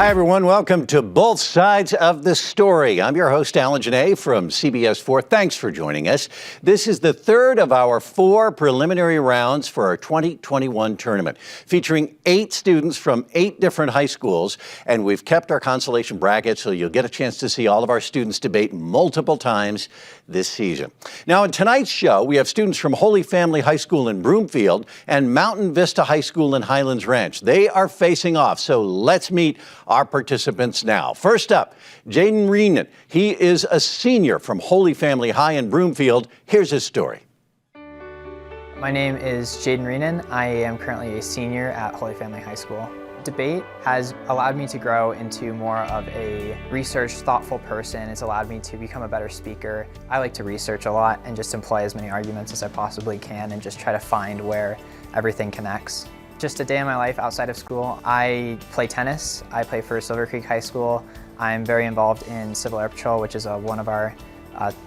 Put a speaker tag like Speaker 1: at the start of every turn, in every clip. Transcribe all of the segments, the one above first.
Speaker 1: Hi, everyone. Welcome to Both Sides of the Story. I'm your host, Alan Janae from CBS 4. Thanks for joining us. This is the third of our 4 preliminary rounds for our 2021 tournament, featuring 8 students from 8 different high schools. And we've kept our consolation bracket so you'll get a chance to see all of our students debate multiple times this season. Now, in tonight's show, we have students from Holy Family High School in Broomfield and Mountain Vista High School in Highlands Ranch. They are facing off, so let's meet our participants now. First up, Jaden Reenan. He is a senior from Holy Family High in Broomfield. Here's his story.
Speaker 2: My name is Jaden Reenan. I am currently a senior at Holy Family High School. Debate has allowed me to grow into more of a research, thoughtful person. It's allowed me to become a better speaker. I like to research a lot and just employ as many arguments as I possibly can and just try to find where everything connects. Just a day in my life outside of school, I play tennis. I play for Silver Creek High School. I'm very involved in Civil Air Patrol, which is one of our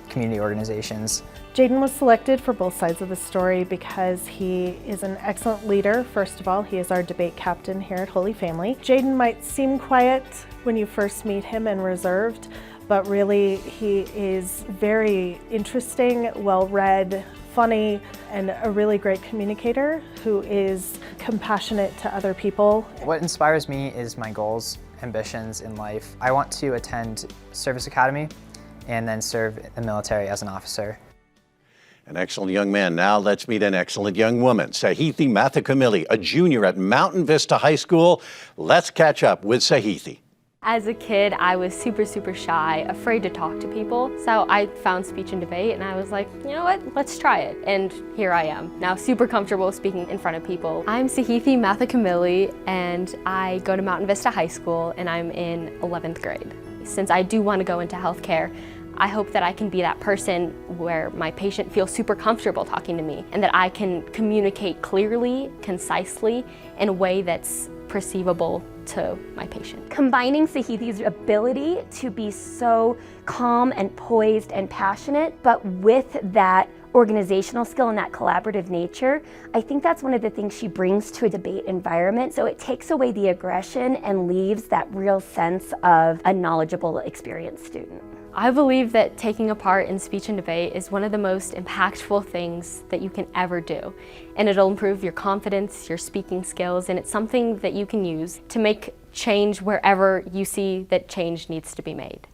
Speaker 2: community organizations.
Speaker 3: Jaden was selected for Both Sides of the Story because he is an excellent leader. First of all, he is our debate captain here at Holy Family. Jaden might seem quiet when you first meet him and reserved, but really he is very interesting, well-read, funny, and a really great communicator who is compassionate to other people.
Speaker 2: What inspires me is my goals, ambitions in life. I want to attend Service Academy and then serve in the military as an officer.
Speaker 1: An excellent young man. Now let's meet an excellent young woman. Sahithi Mathukumilli, a junior at Mountain Vista High School. Let's catch up with Sahithi.
Speaker 4: As a kid, I was super shy, afraid to talk to people. So I found speech and debate and I was like, you know what, let's try it. And here I am, now super comfortable speaking in front of people. I'm Sahithi Mathukumilli and I go to Mountain Vista High School and I'm in 11th grade. Since I do want to go into healthcare, I hope that I can be that person where my patient feels super comfortable talking to me and that I can communicate clearly, concisely, in a way that's perceivable to my patient.
Speaker 5: Combining Sahithi's ability to be so calm and poised and passionate, but with that organizational skill and that collaborative nature, I think that's one of the things she brings to a debate environment. So it takes away the aggression and leaves that real sense of a knowledgeable, experienced student.
Speaker 4: I believe that taking a part in speech and debate is one of the most impactful things that you can ever do. And it'll improve your confidence, your speaking skills, and it's something that you can use to make change wherever you see that change needs to be made.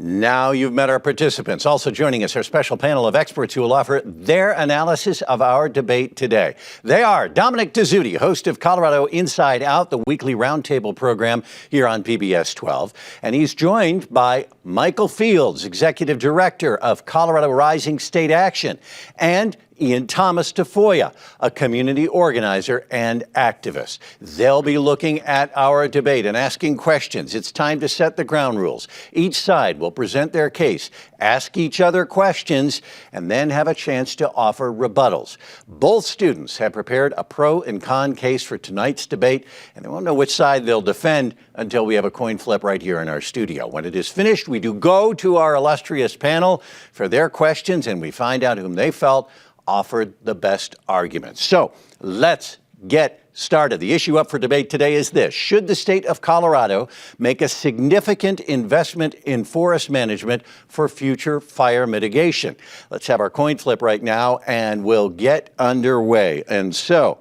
Speaker 1: Now you've met our participants. Also joining us, our special panel of experts who will offer their analysis of our debate today. They are Dominic Dezzutti, host of Colorado Inside Out, the weekly roundtable program here on PBS 12. And he's joined by Michael Fields, executive director of Colorado Rising State Action, and Ian Thomas Tafoya, a community organizer and activist. They'll be looking at our debate and asking questions. It's time to set the ground rules. Each side will present their case, ask each other questions, and then have a chance to offer rebuttals. Both students have prepared a pro and con case for tonight's debate, and they won't know which side they'll defend until we have a coin flip right here in our studio. When it is finished, we do go to our illustrious panel for their questions, and we find out whom they felt offered the best arguments. So let's get started. The issue up for debate today is this: should the state of Colorado make a significant investment in forest management for future fire mitigation? Let's have our coin flip right now and we'll get underway. And so,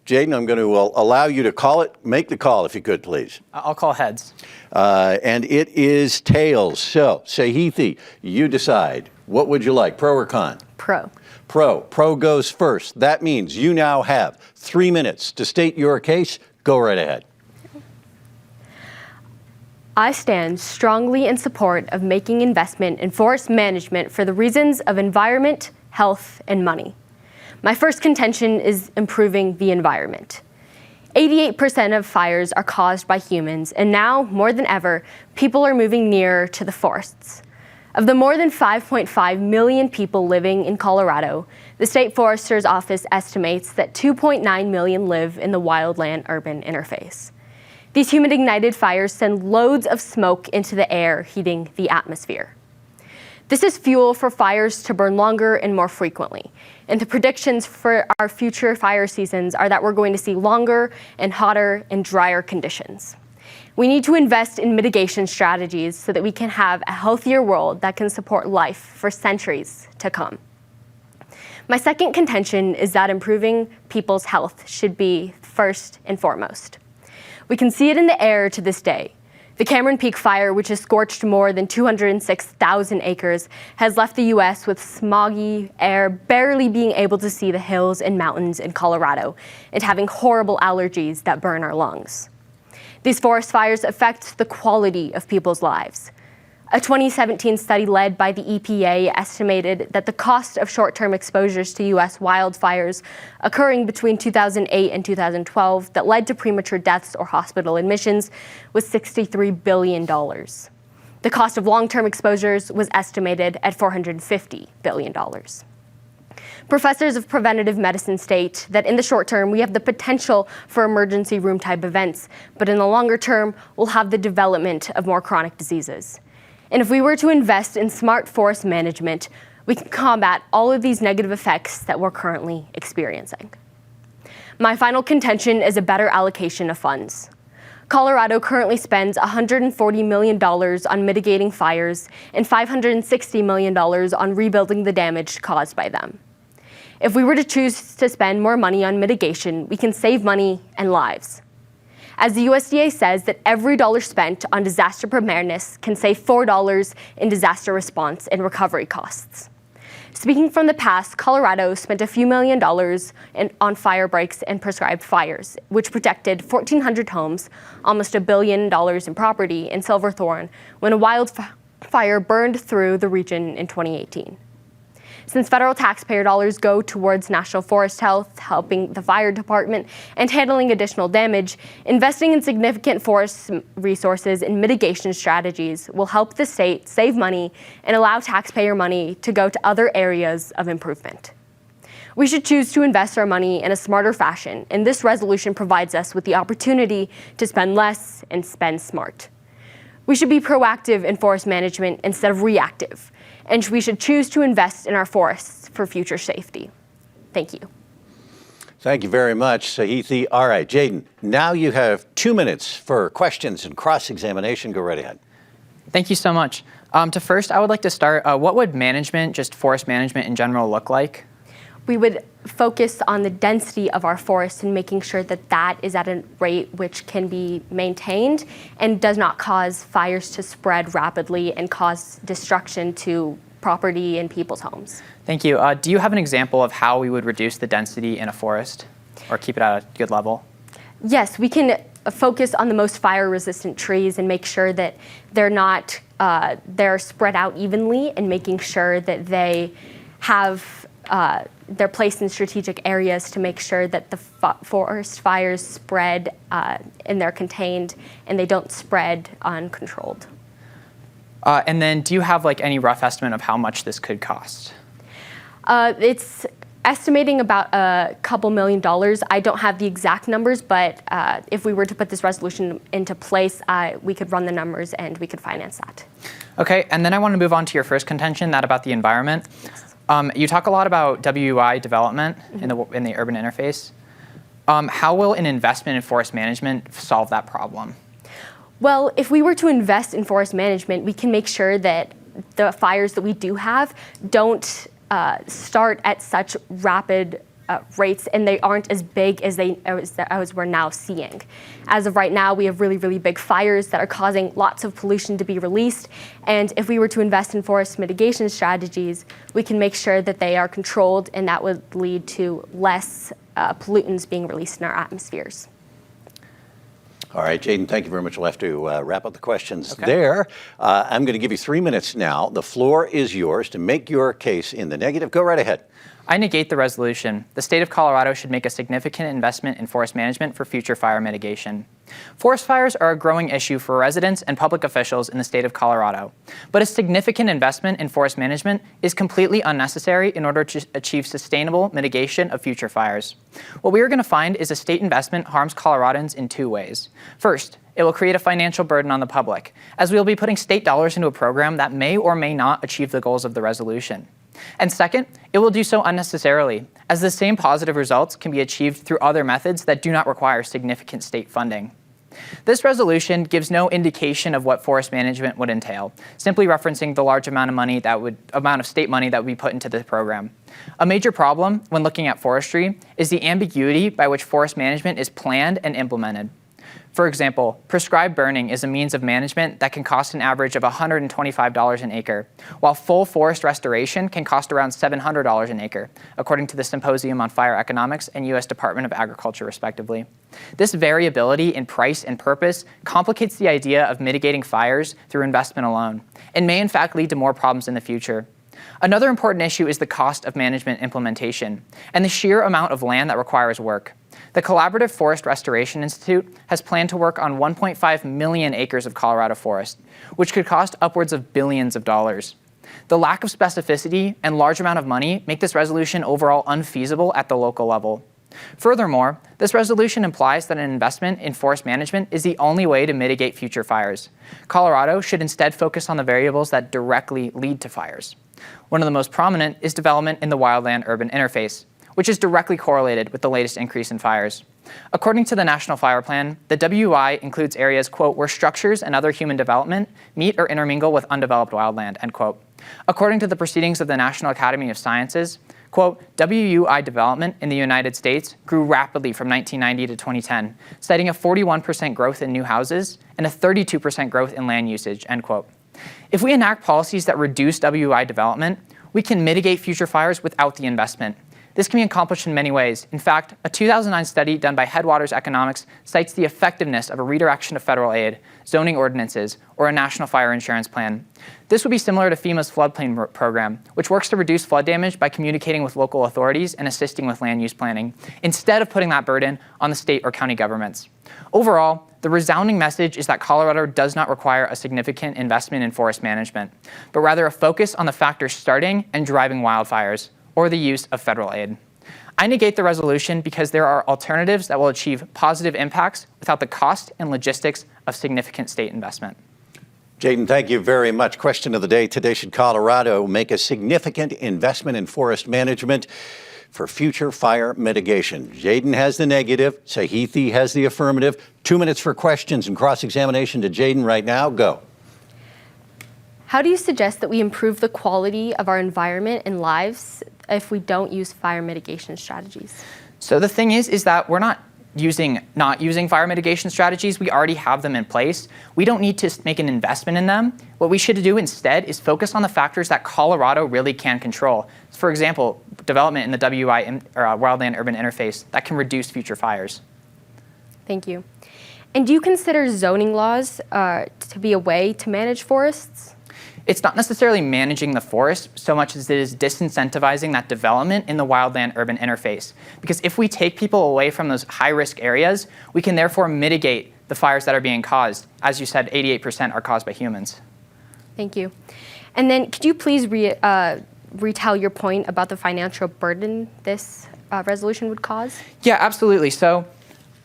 Speaker 1: Jaden, I'm going to allow you to call it. Make the call if you could, please.
Speaker 2: I'll call heads.
Speaker 1: And it is tails. So, Sahithi, you decide. What would you like, pro or con?
Speaker 4: Pro.
Speaker 1: Pro. Pro goes first. That means you now have 3 minutes to state your case. Go right ahead.
Speaker 4: I stand strongly in support of making investment in forest management for the reasons of environment, health, and money. My first contention is improving the environment. 88% of fires are caused by humans, and now, more than ever, people are moving nearer to the forests. Of the more than 5.5 million people living in Colorado, the State Forester's Office estimates that 2.9 million live in the wildland-urban interface. These human-ignited fires send loads of smoke into the air, heating the atmosphere. This is fuel for fires to burn longer and more frequently. And the predictions for our future fire seasons are that we're going to see longer and hotter and drier conditions. We need to invest in mitigation strategies so that we can have a healthier world that can support life for centuries to come. My second contention is that improving people's health should be first and foremost. We can see it in the air to this day. The Cameron Peak fire, which has scorched more than 206,000 acres, has left the U.S. with smoggy air, barely being able to see the hills and mountains in Colorado, and having horrible allergies that burn our lungs. These forest fires affect the quality of people's lives. A 2017 study led by the EPA estimated that the cost of short-term exposures to U.S. wildfires occurring between 2008 and 2012 that led to premature deaths or hospital admissions was $63 billion. The cost of long-term exposures was estimated at $450 billion. Professors of preventative medicine state that in the short term, we have the potential for emergency room type events, but in the longer term, we'll have the development of more chronic diseases. And if we were to invest in smart forest management, we can combat all of these negative effects that we're currently experiencing. My final contention is a better allocation of funds. Colorado currently spends $140 million on mitigating fires and $560 million on rebuilding the damage caused by them. If we were to choose to spend more money on mitigation, we can save money and lives. As the USDA says that every dollar spent on disaster preparedness can save $4 in disaster response and recovery costs. Speaking from the past, Colorado spent a few $1 million on fire breaks and prescribed fires, which protected 1,400 homes, almost $1 billion in property in Silverthorne when a wildfire burned through the region in 2018. Since federal taxpayer dollars go towards National Forest Health, helping the fire department, and handling additional damage, investing in significant forest resources and mitigation strategies will help the state save money and allow taxpayer money to go to other areas of improvement. We should choose to invest our money in a smarter fashion, and this resolution provides us with the opportunity to spend less and spend smart. We should be proactive in forest management instead of reactive, and we should choose to invest in our forests for future safety. Thank you.
Speaker 1: Thank you very much, Sahithi. All right, Jayden, now you have 2 minutes for questions and cross-examination. Go right ahead.
Speaker 2: Thank you so much. First, I would like to start, what would management, just forest management in general, look like?
Speaker 4: We would focus on the density of our forests and making sure that that is at a rate which can be maintained and does not cause fires to spread rapidly and cause destruction to property and people's homes.
Speaker 2: Thank you. Do you have an example of how we would reduce the density in a forest or keep it at a good level?
Speaker 4: Yes, we can focus on the most fire-resistant trees and make sure that they're spread out evenly, and making sure that they have they're placed in strategic areas to make sure that the forest fires spread and they're contained and they don't spread uncontrolled.
Speaker 2: And then do you have any rough estimate of how much this could cost?
Speaker 4: It's estimating about a couple $1 million. I don't have the exact numbers, but if we were to put this resolution into place, we could run the numbers and we could finance that.
Speaker 2: Okay, and then I want to move on to your first contention, that about the environment.
Speaker 4: Yes.
Speaker 2: You talk a lot about WUI development in the urban interface. How will an investment in forest management solve that problem?
Speaker 4: Well, if we were to invest in forest management, we can make sure that the fires that we do have don't start at such rapid rates, and they aren't as big as we're now seeing. As of right now, we have really, really big fires that are causing lots of pollution to be released, and if we were to invest in forest mitigation strategies, we can make sure that they are controlled, and that would lead to less pollutants being released in our atmospheres.
Speaker 1: All right, Jayden, thank you very much. We'll have to wrap up the questions there. I'm going to give you 3 minutes now. The floor is yours to make your case in the negative. Go right ahead.
Speaker 2: I negate the resolution. The state of Colorado should make a significant investment in forest management for future fire mitigation. Forest fires are a growing issue for residents and public officials in the state of Colorado, but a significant investment in forest management is completely unnecessary in order to achieve sustainable mitigation of future fires. What we are going to find is a state investment harms Coloradans in 2 ways. First, it will create a financial burden on the public, as we will be putting state dollars into a program that may or may not achieve the goals of the resolution. And second, it will do so unnecessarily, as the same positive results can be achieved through other methods that do not require significant state funding. This resolution gives no indication of what forest management would entail, simply referencing the large amount of state money that would be put into the program. A major problem when looking at forestry is the ambiguity by which forest management is planned and implemented. For example, prescribed burning is a means of management that can cost an average of $125 an acre, while full forest restoration can cost around $700 an acre, according to the Symposium on Fire Economics and U.S. Department of Agriculture, respectively. This variability in price and purpose complicates the idea of mitigating fires through investment alone, and may in fact lead to more problems in the future. Another important issue is the cost of management implementation, and the sheer amount of land that requires work. The Collaborative Forest Restoration Institute has planned to work on 1.5 million acres of Colorado forest, which could cost upwards of billions of dollars. The lack of specificity and large amount of money make this resolution overall unfeasible at the local level. Furthermore, this resolution implies that an investment in forest management is the only way to mitigate future fires. Colorado should instead focus on the variables that directly lead to fires. One of the most prominent is development in the wildland-urban interface, which is directly correlated with the latest increase in fires. According to the National Fire Plan, the WUI includes areas, quote, where structures and other human development meet or intermingle with undeveloped wildland, end quote. According to the proceedings of the National Academy of Sciences, quote, WUI development in the United States grew rapidly from 1990 to 2010, citing a 41% growth in new houses and a 32% growth in land usage, end quote. If we enact policies that reduce WUI development, we can mitigate future fires without the investment. This can be accomplished in many ways. In fact, a 2009 study done by Headwaters Economics cites the effectiveness of a redirection of federal aid, zoning ordinances, or a national fire insurance plan. This would be similar to FEMA's floodplain program, which works to reduce flood damage by communicating with local authorities and assisting with land use planning, instead of putting that burden on the state or county governments. Overall, the resounding message is that Colorado does not require a significant investment in forest management, but rather a focus on the factors starting and driving wildfires, or the use of federal aid. I negate the resolution because there are alternatives that will achieve positive impacts without the cost and logistics of significant state investment.
Speaker 1: Jayden, thank you very much. Question of the day today: should Colorado make a significant investment in forest management for future fire mitigation? Jayden has the negative, Sahithi has the affirmative. 2 minutes for questions and cross-examination to Jayden right now. Go.
Speaker 4: How do you suggest that we improve the quality of our environment and lives if we don't use fire mitigation strategies?
Speaker 2: So the thing is that we're not using fire mitigation strategies. We already have them in place. We don't need to make an investment in them. What we should do instead is focus on the factors that Colorado really can control. For example, development in the WI, or wildland-urban interface, that can reduce future fires.
Speaker 4: Thank you. And do you consider zoning laws to be a way to manage forests?
Speaker 2: It's not necessarily managing the forest so much as it is disincentivizing that development in the wildland-urban interface. Because if we take people away from those high-risk areas, we can therefore mitigate the fires that are being caused. As you said, 88% are caused by humans. Thank you.
Speaker 4: And then could you please retell your point about the financial burden this resolution would cause?
Speaker 2: Yeah, absolutely. So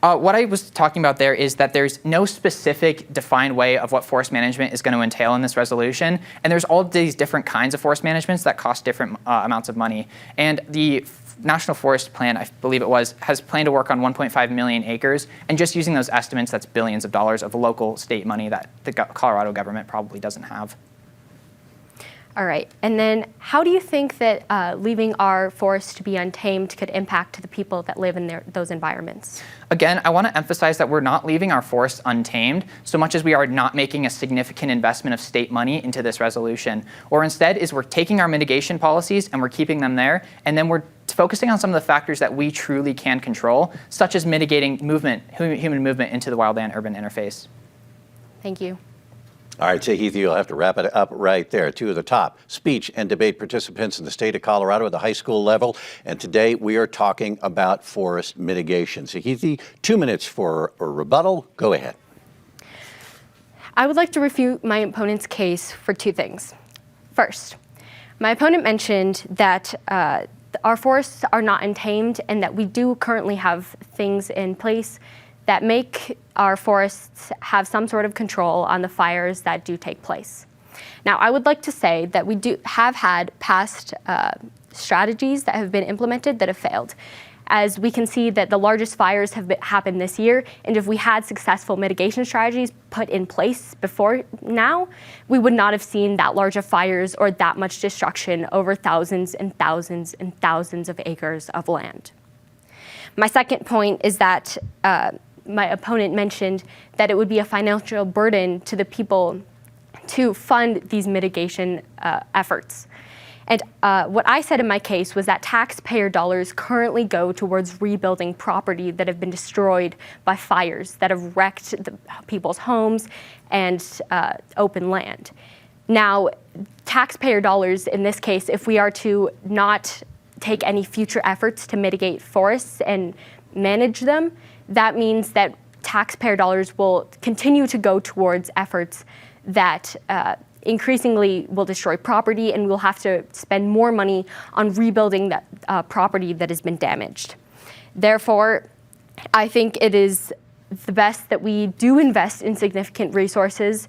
Speaker 2: what I was talking about there is that there's no specific defined way of what forest management is going to entail in this resolution. And there's all these different kinds of forest managements that cost different amounts of money. And the National Forest Plan, I believe it was, has planned to work on 1.5 million acres. And just using those estimates, that's billions of dollars of local state money that the Colorado government probably doesn't have.
Speaker 4: All right. And then how do you think that leaving our forests to be untamed could impact the people that live in those environments?
Speaker 2: Again, I want to emphasize that we're not leaving our forests untamed so much as we are not making a significant investment of state money into this resolution. Or instead is we're taking our mitigation policies and we're keeping them there, and then we're focusing on some of the factors that we truly can control, such as mitigating human movement into the wildland-urban interface.
Speaker 4: Thank you.
Speaker 1: All right, Sahithi, you'll have to wrap it up right there. Two of the top speech and debate participants in the state of Colorado at the high school level. And today we are talking about forest mitigation. Sahithi, 2 minutes for a rebuttal. Go ahead.
Speaker 4: I would like to refute my opponent's case for two things. First, my opponent mentioned that our forests are not untamed and that we do currently have things in place that make our forests have some sort of control on the fires that do take place. Now, I would like to say that we have had past strategies that have been implemented that have failed. as we can see that the largest fires have happened this year, and if we had successful mitigation strategies put in place before now, we would not have seen that large of fires or that much destruction over thousands and thousands and thousands of acres of land. My second point is that my opponent mentioned that it would be a financial burden to the people to fund these mitigation efforts. And what I said in my case was that taxpayer dollars currently go towards rebuilding property that have been destroyed by fires that have wrecked people's homes and open land. Now, taxpayer dollars in this case, if we are to not take any future efforts to mitigate forests and manage them, that means that taxpayer dollars will continue to go towards efforts that increasingly will destroy property, and we'll have to spend more money on rebuilding that property that has been damaged. Therefore, I think it is the best that we do invest in significant resources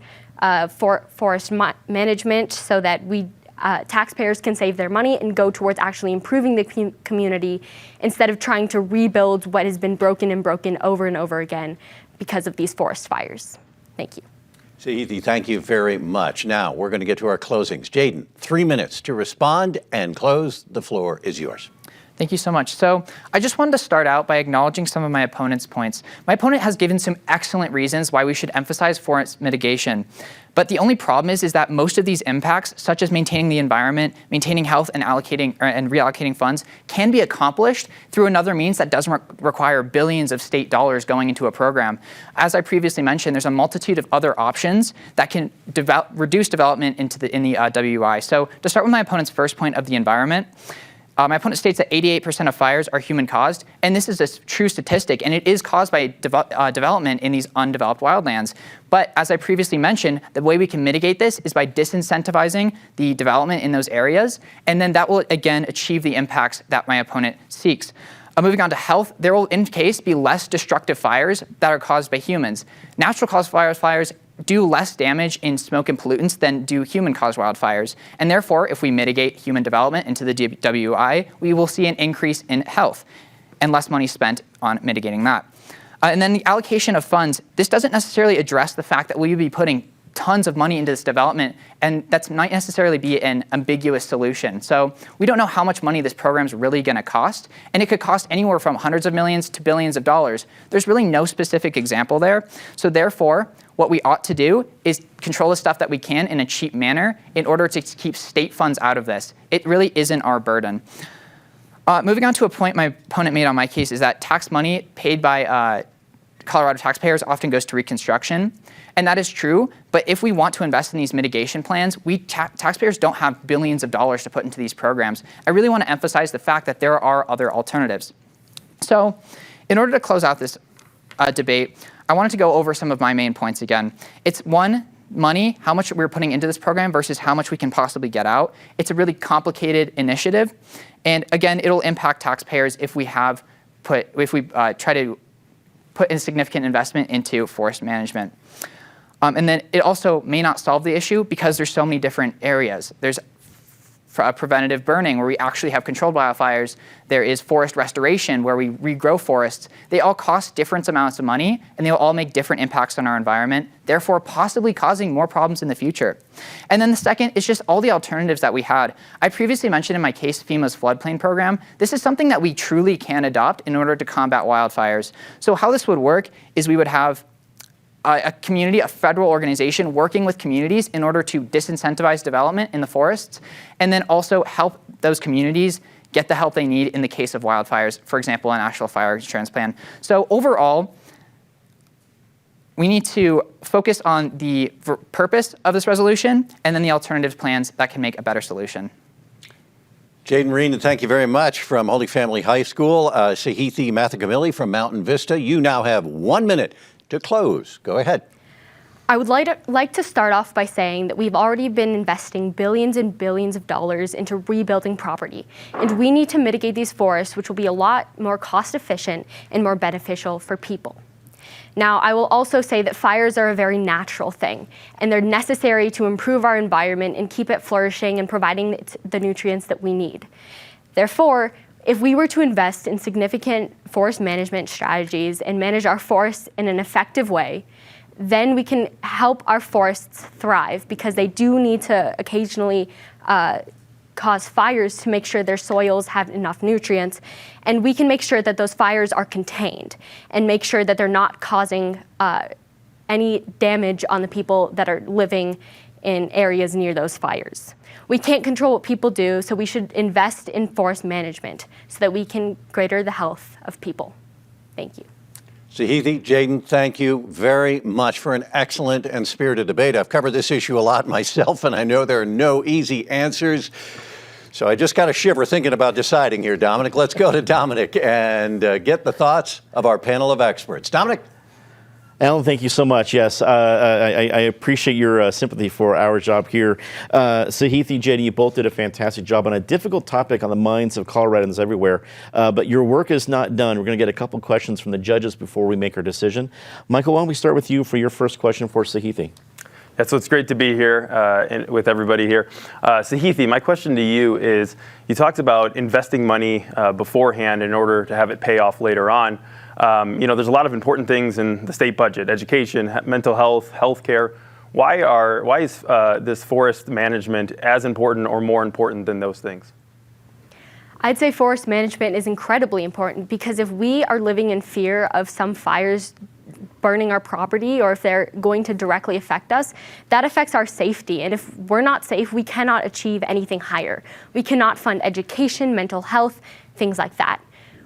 Speaker 4: for forest management so that we taxpayers can save their money and go towards actually improving the community instead of trying to rebuild what has been broken and broken over and over again because of these forest fires. Thank you.
Speaker 1: Sahithi, thank you very much. Now we're going to get to our closings. Jayden, 3 minutes to respond and close. The floor is yours.
Speaker 2: Thank you so much. So I just wanted to start out by acknowledging some of my opponent's points. My opponent has given some excellent reasons why we should emphasize forest mitigation. But the only problem is that most of these impacts, such as maintaining the environment, maintaining health, and reallocating funds, can be accomplished through another means that doesn't require billions of state dollars going into a program. As I previously mentioned, there's a multitude of other options that can reduce development in the WI. So to start with my opponent's first point of the environment, my opponent states that 88% of fires are human-caused, and this is a true statistic, and it is caused by development in these undeveloped wildlands. But as I previously mentioned, the way we can mitigate this is by disincentivizing the development in those areas, and then that will, again, achieve the impacts that my opponent seeks. Moving on to health, there will, in case, be less destructive fires that are caused by humans. Natural-caused fires do less damage in smoke and pollutants than do human-caused wildfires. And therefore, if we mitigate human development into the WI, we will see an increase in health and less money spent on mitigating that. And then the allocation of funds, this doesn't necessarily address the fact that we would be putting tons of money into this development, and that's not necessarily be an ambiguous solution. So we don't know how much money this program is really going to cost, and it could cost anywhere from hundreds of millions to billions of dollars. There's really no specific example there. So therefore, what we ought to do is control the stuff that we can in a cheap manner in order to keep state funds out of this. It really isn't our burden. Moving on to a point my opponent made on my case is that tax money paid by Colorado taxpayers often goes to reconstruction. And that is true, but if we want to invest in these mitigation plans, taxpayers don't have billions of dollars to put into these programs. I really want to emphasize the fact that there are other alternatives. So in order to close out this debate, I wanted to go over some of my main points again. It's one, money, how much we're putting into this program versus how much we can possibly get out. It's a really complicated initiative. And again, it'll impact taxpayers if we try to put in significant investment into forest management. And then it also may not solve the issue because there's so many different areas. There's preventative burning where we actually have controlled wildfires. There is forest restoration where we regrow forests. They all cost different amounts of money, and they will all make different impacts on our environment, therefore possibly causing more problems in the future. And then the second is just all the alternatives that we had. I previously mentioned in my case FEMA's floodplain program. This is something that we truly can adopt in order to combat wildfires. So how this would work is we would have a community, a federal organization working with communities in order to disincentivize development in the forests, and then also help those communities get the help they need in the case of wildfires, for example, a national fire insurance plan. So overall, we need to focus on the purpose of this resolution and then the alternative plans that can make a better solution.
Speaker 1: Jaden Reenan, thank you very much from Holy Family High School. Sahithi Mathukumilli from Mountain Vista. You now have 1 minute to close. Go ahead.
Speaker 4: I would like to start off by saying that we've already been investing billions and billions of dollars into rebuilding property, and we need to mitigate these forests, which will be a lot more cost efficient and more beneficial for people. Now, I will also say that fires are a very natural thing, and they're necessary to improve our environment and keep it flourishing and providing the nutrients that we need. Therefore, If we were to invest in significant forest management strategies and manage our forests in an effective way, then we can help our forests thrive, because they do need to occasionally cause fires to make sure their soils have enough nutrients. And we can make sure that those fires are contained and make sure that they're not causing any damage on the people that are living in areas near those fires. We can't control what people do, so we should invest in forest management so that we can greater the health of people. Thank you.
Speaker 1: Sahithi, Jayden, thank you very much for an excellent and spirited debate. I've covered this issue a lot myself, and I know there are no easy answers. So I just got a shiver thinking about deciding here, Dominic. Let's go to Dominic and get the thoughts of our panel of experts. Dominic?
Speaker 6: Alan, thank you so much. Yes, I appreciate your sympathy for our job here. Sahithi, Jayden, you both did a fantastic job on a difficult topic on the minds of Coloradans everywhere. But your work is not done. We're going to get a couple questions from the judges before we make our decision. Michael, why don't we start with you for your first question for Sahithi?
Speaker 7: Yeah, so it's great to be here with everybody here. Sahithi, my question to you is, you talked about investing money beforehand in order to have it pay off later on. There's a lot of important things in the state budget: education, mental health, healthcare. Why is this forest management as important or more important than those things?
Speaker 4: I'd say forest management is incredibly important, because if we are living in fear of some fires burning our property, or if they're going to directly affect us, that affects our safety. And if we're not safe, we cannot achieve anything higher. We cannot fund education, mental health, things like that.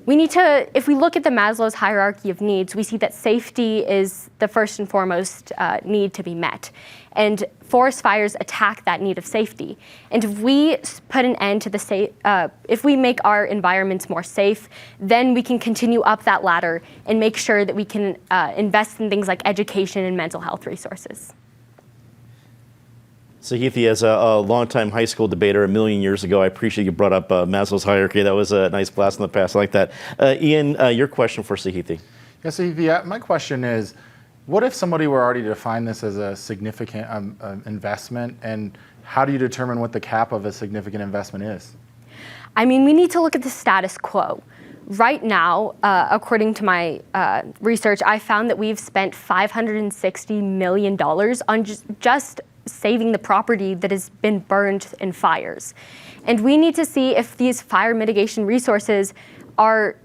Speaker 4: We need to, if we look at the Maslow's hierarchy of needs, we see that safety is the first and foremost need to be met. And forest fires attack that need of safety. And if we put an end to if we make our environments more safe, then we can continue up that ladder and make sure that we can invest in things like education and mental health resources.
Speaker 6: Sahithi, as a longtime high school debater a million years ago, I appreciate you brought up Maslow's hierarchy. That was a nice blast in the past. I like that. Ian, your question for Sahithi.
Speaker 8: Yeah, Sahithi, my question is, what if somebody were already to define this as a significant investment, and how do you determine what the cap of a significant investment is?
Speaker 4: I mean, we need to look at the status quo. Right now, according to my research, I found that we've spent $560 million on just saving the property that has been burned in fires. And we need to see if these fire mitigation resources are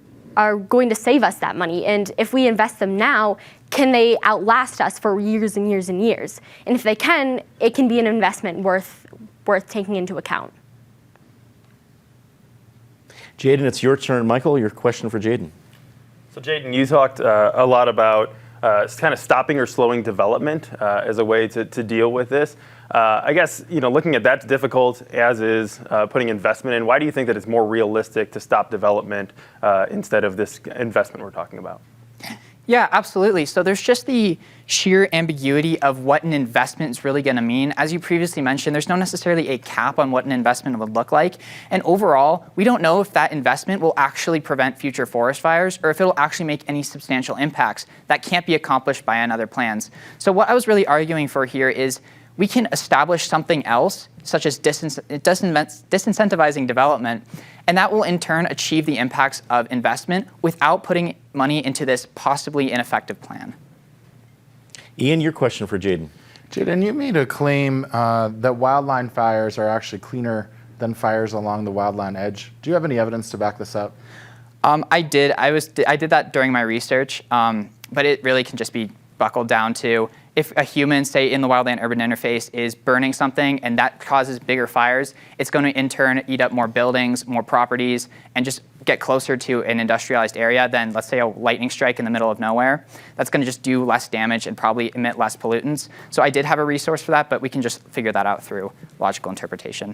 Speaker 4: going to save us that money. And if we invest them now, can they outlast us for years and years and years? And if they can, it can be an investment worth taking into account.
Speaker 6: Jayden, it's your turn. Michael, your question for Jayden.
Speaker 7: So Jayden, you talked a lot about kind of stopping or slowing development as a way to deal with this. I guess, looking at that's difficult, as is putting investment in. Why do you think that it's more realistic to stop development instead of this investment we're talking about?
Speaker 2: Yeah, absolutely. So there's just the sheer ambiguity of what an investment is really going to mean. As you previously mentioned, there's no necessarily a cap on what an investment would look like. And overall, we don't know if that investment will actually prevent future forest fires or if it'll actually make any substantial impacts that can't be accomplished by other plans. So what I was really arguing for here is we can establish something else, such as disincentivizing development, and that will in turn achieve the impacts of investment without putting money into this possibly ineffective plan.
Speaker 6: Ian, your question for Jayden.
Speaker 8: Jayden, you made a claim that wildland fires are actually cleaner than fires along the wildland edge. Do you have any evidence to back this up?
Speaker 2: I did. I did that during my research, but it really can just be buckled down to if a human, say in the wildland-urban interface, is burning something and that causes bigger fires, it's going to in turn eat up more buildings, more properties, and just get closer to an industrialized area than, let's say, a lightning strike in the middle of nowhere. That's going to just do less damage and probably emit less pollutants. So I did have a resource for that, but we can just figure that out through logical interpretation.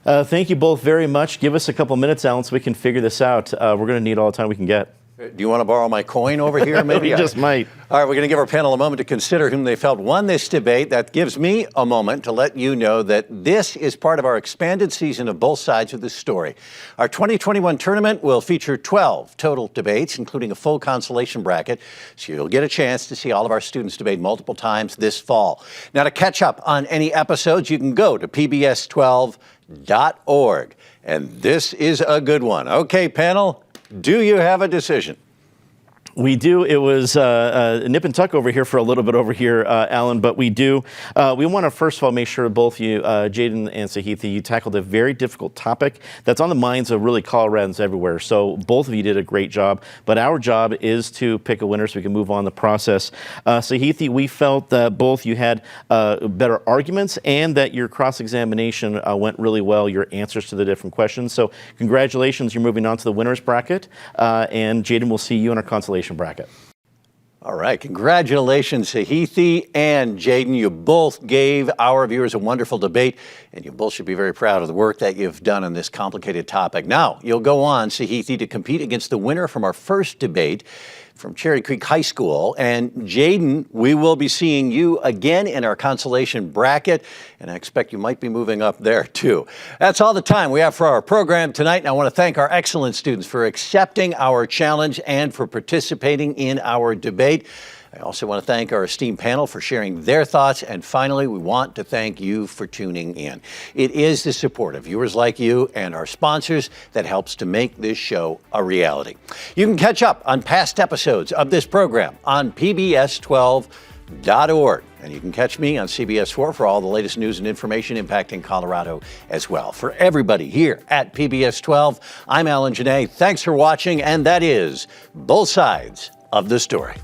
Speaker 6: Thank you both very much. Give us a couple minutes, Alan, so we can figure this out. We're going to need all the time we can get.
Speaker 1: Do you want to borrow my coin over here? Maybe
Speaker 6: You just might.
Speaker 1: All right, we're going to give our panel a moment to consider whom they felt won this debate. That gives me a moment to let you know that this is part of our expanded season of Both Sides of the Story. Our 2021 tournament will feature 12 total debates, including a full consolation bracket, so you'll get a chance to see all of our students debate multiple times this fall. Now, to catch up on any episodes, you can go to pbs12.org. And this is a good one. Okay, panel, do you have a decision?
Speaker 6: We do. It was nip and tuck over here for a little bit over here, Alan, but we do. We want to first of all make sure both you, Jayden and Sahithi, you tackled a very difficult topic that's on the minds of really Coloradans everywhere. So both of you did a great job, but our job is to pick a winner so we can move on the process. Sahithi, we felt that both you had better arguments and that your cross-examination went really well, your answers to the different questions. So congratulations, you're moving on to the winner's bracket, and Jayden, we'll see you in our consolation bracket.
Speaker 1: All right, congratulations, Sahithi and Jayden. You both gave our viewers a wonderful debate, and you both should be very proud of the work that you've done on this complicated topic. Now, you'll go on, Sahithi, to compete against the winner from our first debate from Cherry Creek High School. And Jayden, we will be seeing you again in our consolation bracket, and I expect you might be moving up there too. That's all the time we have for our program tonight, and I want to thank our excellent students for accepting our challenge and for participating in our debate. I also want to thank our esteemed panel for sharing their thoughts. And finally, we want to thank you for tuning in. It is the support of viewers like you and our sponsors that helps to make this show a reality. You can catch up on past episodes of this program on pbs12.org. And you can catch me on CBS 4 for all the latest news and information impacting Colorado as well. For everybody here at PBS 12, I'm Alan Janae. Thanks for watching, and that is Both Sides of the Story.